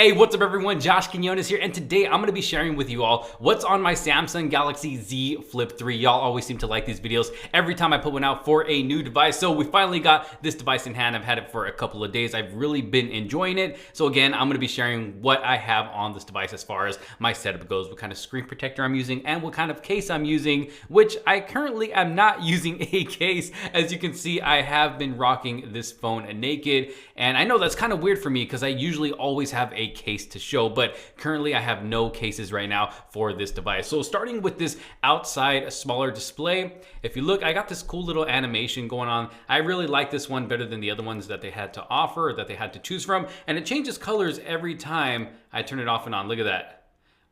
Hey, what's up everyone? Josh Quinones here, and today I'm going to be sharing with you all what's on my Samsung Galaxy Z Flip 3. Y'all always seem to like these videos every time I put one out for a new device. So we finally got this device in hand. I've had it for a couple of days. I've really been enjoying it. So again, I'm going to be sharing what I have on this device as far as my setup goes, what kind of screen protector I'm using, and what kind of case I'm using, which I currently am not using a case. As you can see, I have been rocking this phone naked, and I know that's kind of weird for me because I usually always have a case to show, but currently I have no cases right now for this device. So starting with this outside smaller display, if you look, I got this cool little animation going on. I really like this one better than the other ones that they had to offer, or that they had to choose from, and it changes colors every time I turn it off and on. Look at that.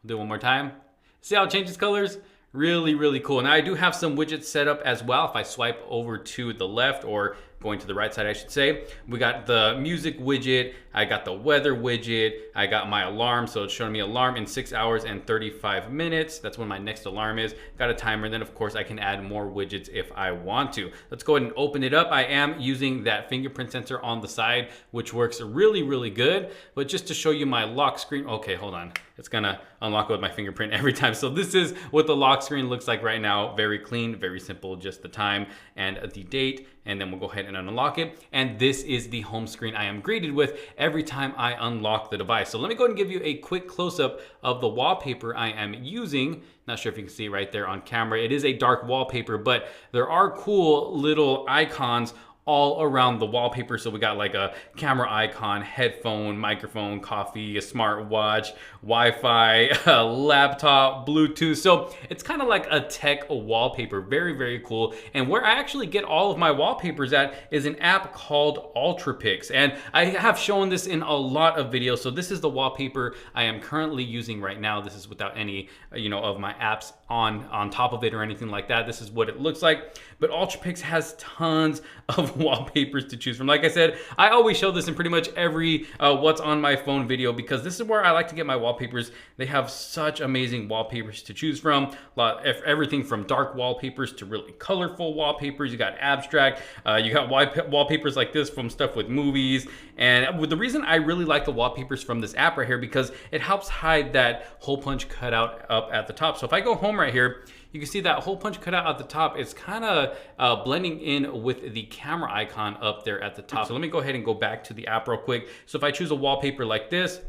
I'll do it one more time. See how it changes colors? Really cool. Now I do have some widgets set up as well. If I swipe over to the left, or going to the right side I should say, we got the music widget, I got the weather widget, I got my alarm, so it's showing me alarm in 6 hours and 35 minutes. That's when my next alarm is. Got a timer, and then of course I can add more widgets if I want to. Let's go ahead and open it up. I am using that fingerprint sensor on the side, which works really good. But just to show you my lock screen, okay, hold on. It's gonna unlock with my fingerprint every time. So this is what the lock screen looks like right now. Very clean, very simple, just the time and the date. And then we'll go ahead and unlock it. And this is the home screen I am greeted with every time I unlock the device. So let me go ahead and give you a quick close-up of the wallpaper I am using. Not sure if you can see it right there on camera. It is a dark wallpaper, but there are cool little icons all around the wallpaper. So we got like a camera icon, headphone, microphone, coffee, a smartwatch, Wi-Fi, a laptop, Bluetooth. So it's kind of like a tech wallpaper. Very cool. And where I actually get all of my wallpapers at is an app called UltraPix. And I have shown this in a lot of videos. So this is the wallpaper I am currently using right now. This is without any, of my apps on top of it or anything like that. This is what it looks like. But UltraPix has tons of wallpapers to choose from. Like I said, I always show this in pretty much every what's on my phone video, because this is where I like to get my wallpapers. They have such amazing wallpapers to choose from. Everything from dark wallpapers to really colorful wallpapers. You got abstract, you got wallpapers like this from stuff with movies. And the reason I really like the wallpapers from this app right here, because it helps hide that hole punch cutout up at the top. So if I go home right here, you can see that hole punch cutout at the top. It's kind of blending in with the camera icon up there at the top. So let me go ahead and go back to the app real quick. So if I choose a wallpaper like this,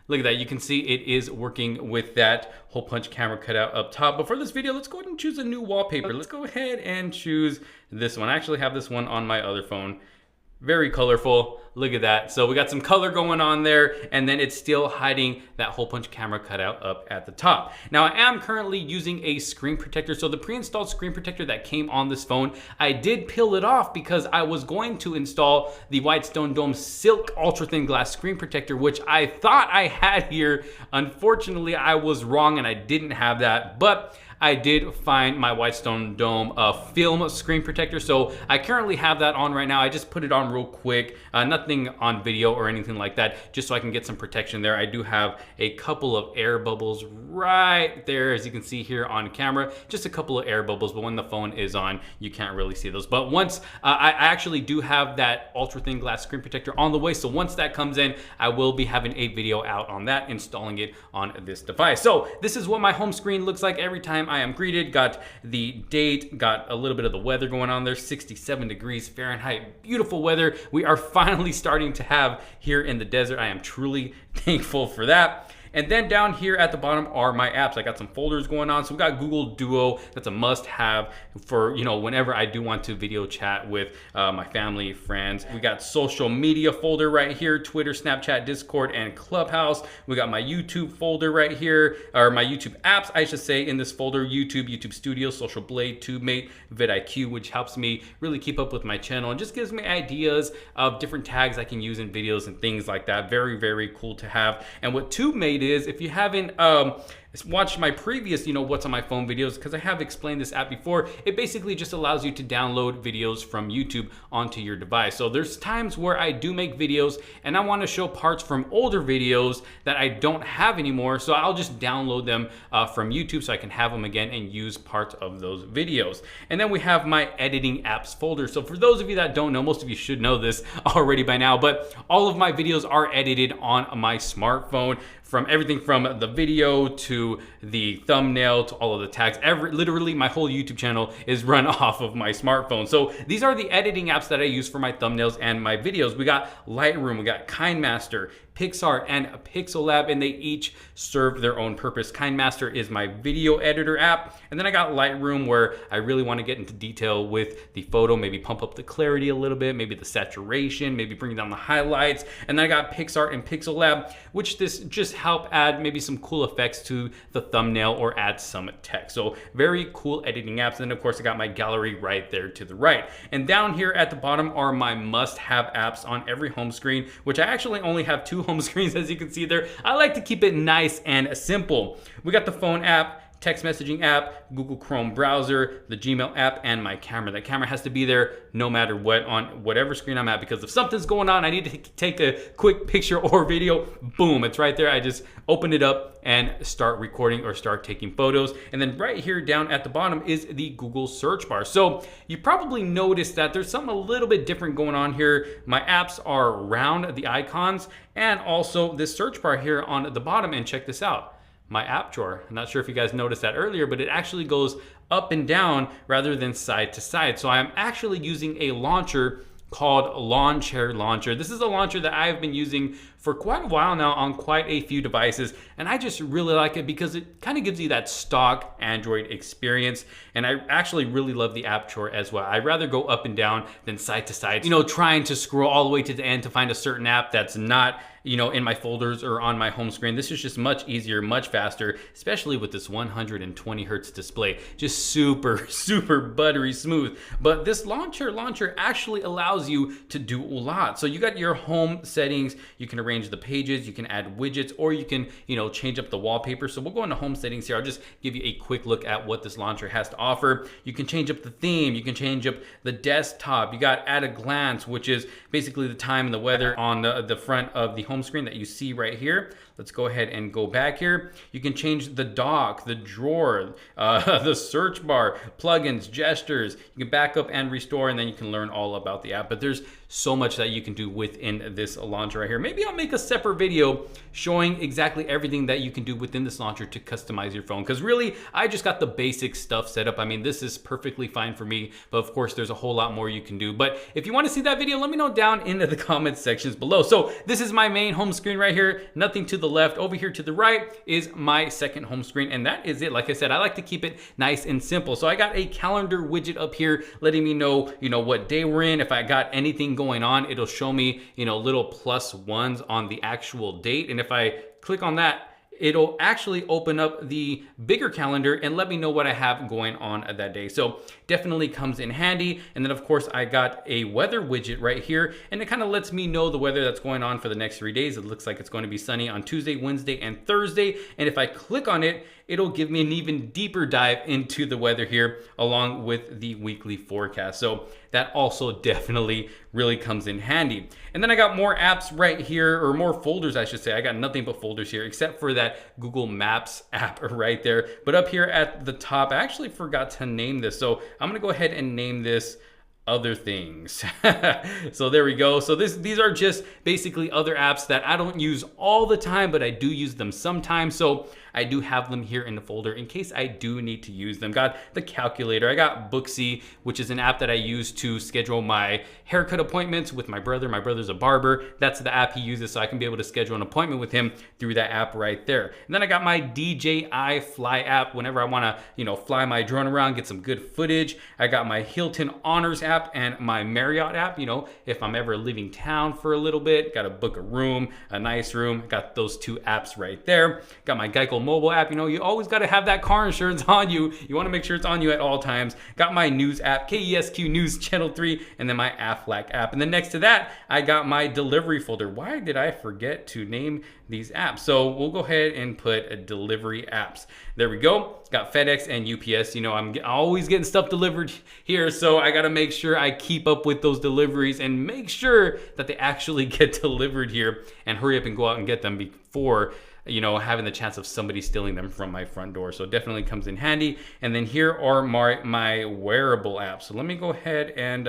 look at that. You can see it is working with that hole punch camera cutout up top. But for this video, let's go ahead and choose a new wallpaper. Let's go ahead and choose this one. I actually have this one on my other phone. Very colorful. Look at that. So we got some color going on there, and then it's still hiding that hole punch camera cutout up at the top. Now I am currently using a screen protector. So the pre-installed screen protector that came on this phone, I did peel it off because I was going to install the Whitestone Dome Silk Ultra Thin Glass screen protector, which I thought I had here. Unfortunately, I was wrong and I didn't have that, but I did find my Whitestone Dome film screen protector. So I currently have that on right now. I just put it on real quick, nothing on video or anything like that, just so I can get some protection there. I do have a couple of air bubbles right there, as you can see here on camera, just a couple of air bubbles, but when the phone is on, you can't really see those. But once, I actually do have that ultra thin glass screen protector on the way. So once that comes in, I will be having a video out on that, installing it on this device. So this is what my home screen looks like every time I am greeted. Got the date, got a little bit of the weather going on there, 67 degrees Fahrenheit, beautiful weather we are finally starting to have here in the desert. I am truly thankful for that. And then down here at the bottom are my apps. I got some folders going on. So we got Google Duo. That's a must-have for, whenever I do want to video chat with my family, friends. We got social media folder right here, Twitter, Snapchat, Discord, and Clubhouse. We got my YouTube folder right here, or my YouTube apps, I should say, in this folder: YouTube, YouTube Studio, Social Blade, TubeMate, vidIQ, which helps me really keep up with my channel and just gives me ideas of different tags I can use in videos and things like that. Very cool to have. And what TubeMate is, if you haven't watch my previous, what's on my phone videos, because I have explained this app before. It basically just allows you to download videos from YouTube onto your device. So there's times where I do make videos and I want to show parts from older videos that I don't have anymore. So I'll just download them from YouTube so I can have them again and use parts of those videos. And then we have my editing apps folder. So for those of you that don't know, most of you should know this already by now, but all of my videos are edited on my smartphone, from everything from the video to the thumbnail to all of the tags. Literally my whole YouTube channel is run off of my smartphone. So these are the editing apps that I use for my thumbnails and my videos. We got Lightroom, we got KineMaster, PixArt, and Pixel Lab, and they each serve their own purpose. KineMaster is my video editor app, and then I got Lightroom, where I really want to get into detail with the photo, maybe pump up the clarity a little bit, maybe the saturation, maybe bring down the highlights. And then I got PixArt and Pixel Lab, which this just help add maybe some cool effects to the thumbnail or add some text. So very cool editing apps. And then of course I got my gallery right there to the right. And down here at the bottom are my must-have apps on every home screen, which I actually only have 2 home screens, as you can see there. I like to keep it nice and simple. We got the phone app, text messaging app, Google Chrome browser, the Gmail app, and my camera. That camera has to be there no matter what on whatever screen I'm at, because if something's going on, I need to take a quick picture or video, boom, it's right there. I just open it up and start recording or start taking photos. And then right here down at the bottom is the Google search bar. So you probably noticed that there's something a little bit different going on here. My apps are round, the icons, and also this search bar here on the bottom. And check this out. My app drawer. I'm not sure if you guys noticed that earlier, but it actually goes up and down rather than side to side. So I'm actually using a launcher called Lawn Chair Launcher. This is a launcher that I've been using for quite a while now on quite a few devices, and I just really like it because it kind of gives you that stock Android experience. And I actually really love the app drawer as well. I'd rather go up and down than side to side, trying to scroll all the way to the end to find a certain app that's not in my folders or on my home screen. This is just much easier, much faster, especially with this 120 hertz display. Just super, super buttery smooth. But this launcher actually allows you to do a lot. So you got your home settings, you can arrange the pages, you can add widgets, or you can, change up the wallpaper. So we'll go into home settings here. I'll just give you a quick look at what this launcher has to offer. You can change up the theme, you can change up the desktop. You got at a glance, which is basically the time and the weather on the front of the home screen that you see right here. Let's go ahead and go back here. You can change the dock, the drawer, the search bar, plugins, gestures. You can back up and restore, and then you can learn all about the app. But there's so much that you can do within this launcher right here. Maybe I'll make a separate video showing exactly everything that you can do within this launcher to customize your phone, because really I just got the basic stuff set up. I mean, this is perfectly fine for me, but of course there's a whole lot more you can do. But if you want to see that video, let me know down in the comments sections below. So this is my main home screen right here, nothing to the left. Over here to the right is my second home screen, and that is it. Like I said, I like to keep it nice and simple. So I got a calendar widget up here letting me know, what day we're in. If I got anything going on, it'll show me, little +1s on the actual date. And if I click on that, it'll actually open up the bigger calendar and let me know what I have going on that day. So definitely comes in handy. And then of course I got a weather widget right here, and it kind of lets me know the weather that's going on for the next 3 days. It looks like it's going to be sunny on Tuesday, Wednesday, and Thursday. And if I click on it, it'll give me an even deeper dive into the weather here along with the weekly forecast. So that also definitely really comes in handy. And then I got more apps right here, or more folders I should say. I got nothing but folders here except for that Google Maps app right there. But up here at the top, I actually forgot to name this. So I'm gonna go ahead and name this other things. So there we go. So these are just basically other apps that I don't use all the time, but I do use them sometimes. So I do have them here in the folder in case I do need to use them. Got the calculator. I got Booksy, which is an app that I use to schedule my haircut appointments with my brother. My brother's a barber. That's the app he uses, so I can be able to schedule an appointment with him through that app right there. And then I got my DJI Fly app whenever I want to, fly my drone around, get some good footage. I got my Hilton Honors app. app and my Marriott app. You know, if I'm ever leaving town for a little bit, got to book a room, a nice room, got those 2 apps right there. Got my Geico mobile app. You know, you always got to have that car insurance on you. You want to make sure it's on you at all times. Got my news app, KESQ News Channel 3, and then my Aflac app. And then next to that, I got my delivery folder. Why did I forget to name these apps? So we'll go ahead and put a delivery apps. There we go. Got FedEx and UPS. You know, I'm always getting stuff delivered here, so I got to make sure I keep up with those deliveries and make sure that they actually get delivered here, and hurry up and go out and get them before, you know, having the chance of somebody stealing them from my front door. So it definitely comes in handy. And then here are my wearable apps. So let me go ahead and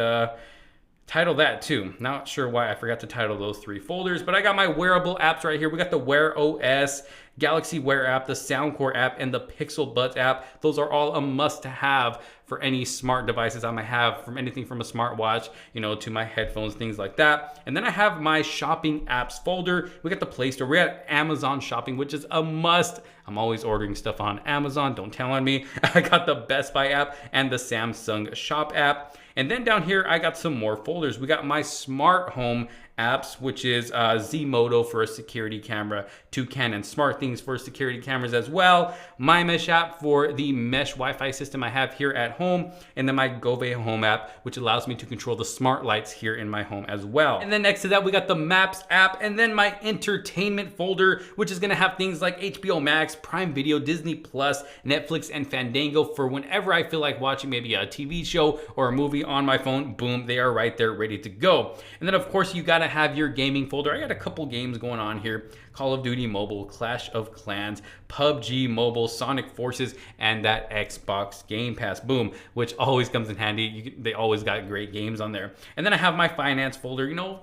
title that too. Not sure why I forgot to title those 3 folders, but I got my wearable apps right here. We got the Wear OS, Galaxy Wear app, the Soundcore app, and the Pixel Buds app. Those are all a must to have for any smart devices I might have, from anything from a smartwatch, you know, to my headphones, things like that. And then I have my shopping apps folder. We got the Play Store. We got Amazon shopping, which is a must. I'm always ordering stuff on Amazon. Don't tell on me. I got the Best Buy app and the Samsung Shop app. And then down here, I got some more folders. We got my smart home apps, which is Zmodo for a security camera, Canon Smart Things for security cameras as well, my Mesh app for the mesh Wi-Fi system I have here at home, and then my Gove Home app, which allows me to control the smart lights here in my home as well. And then next to that, we got the Maps app, and then my entertainment folder, which is gonna have things like HBO Max, Prime Video, Disney Plus, Netflix, and Fandango for whenever I feel like watching maybe a TV show or a movie on my phone. Boom, they are right there ready to go. And then of course, you gotta have your gaming folder. I got a couple games going on here: Call of Duty Mobile, Clash of Clans, PUBG Mobile, Sonic Forces, and that Xbox Game Pass. Boom, which always comes in handy. They always got great games on there. And then I have my finance folder. You know,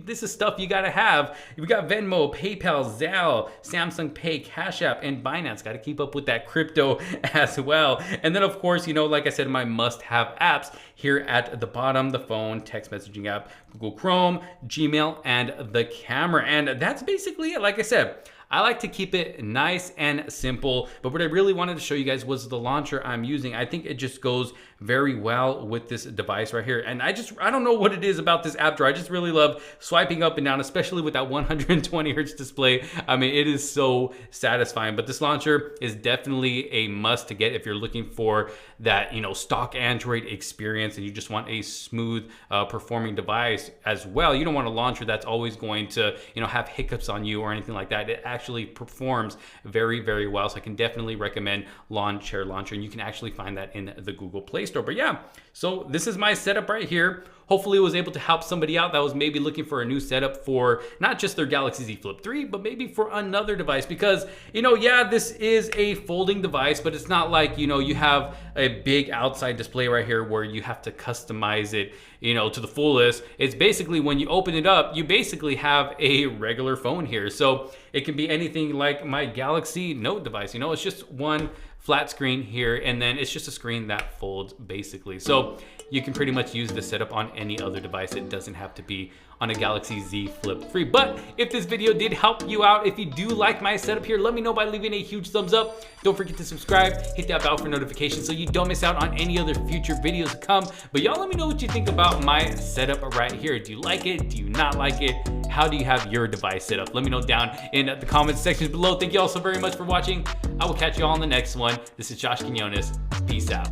this is stuff you gotta have. We got Venmo, PayPal, Zelle, Samsung Pay, Cash App, and Binance. Got to keep up with that crypto as well. And then of course, you know, like I said, my must-have apps here at the bottom: the phone, text messaging app, Google Chrome, Gmail, and the camera. And that's basically it. Like I said, I like to keep it nice and simple, but what I really wanted to show you guys was the launcher I'm using. I think it just goes very well with this device right here. And I don't know what it is about this app drawer. I just really love swiping up and down, especially with that 120 hertz display. I mean, it is so satisfying. But this launcher is definitely a must to get if you're looking for that, you know, stock Android experience and you just want a smooth performing device as well. You don't want a launcher that's always going to, you know, have hiccups on you or anything like that. It actually performs very, very well. So I can definitely recommend Lawn Chair Launcher, and you can actually find that in the Google Play Store. But yeah, so this is my setup right here. Hopefully it was able to help somebody out that was maybe looking for a new setup for not just their Galaxy Z Flip 3, but maybe for another device. Because, you know, yeah, this is a folding device, but it's not like, you know, you have a big outside display right here where you have to customize it, you know, to the fullest. It's basically, when you open it up, you basically have a regular phone here. So it can be anything like my Galaxy Note device. You know, it's just one flat screen here, and then it's just a screen that folds basically. So you can pretty much use this setup on any other device. It doesn't have to be on a Galaxy Z Flip 3. But if this video did help you out, if you do like my setup here, let me know by leaving a huge thumbs up. Don't forget to subscribe, hit that bell for notifications so you don't miss out on any other future videos to come. But y'all let me know what you think about my setup right here. Do you like it? Do you not like it? How do you have your device set up? Let me know down in the comments section below. Thank you all so very much for watching. I will catch you all on the next one. This is Josh Quinones. Peace out.